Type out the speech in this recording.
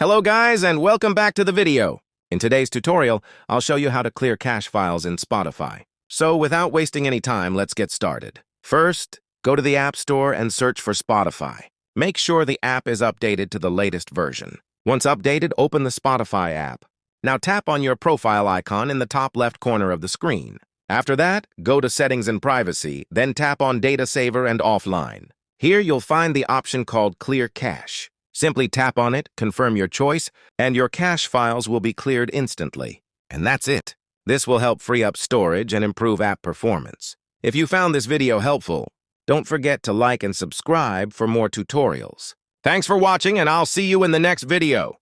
Hello guys, and welcome back to the video. In today's tutorial, I'll show you how to clear cache files in Spotify. So without wasting any time, let's get started. First, go to the App Store and search for Spotify. Make sure the app is updated to the latest version. Once updated, open the Spotify app. Now tap on your profile icon in the top left corner of the screen. After that, go to Settings and Privacy, then tap on Data Saver and Offline. Here you'll find the option called Clear Cache. Simply tap on it, confirm your choice, and your cache files will be cleared instantly. And that's it. This will help free up storage and improve app performance. If you found this video helpful, don't forget to like and subscribe for more tutorials. Thanks for watching, and I'll see you in the next video.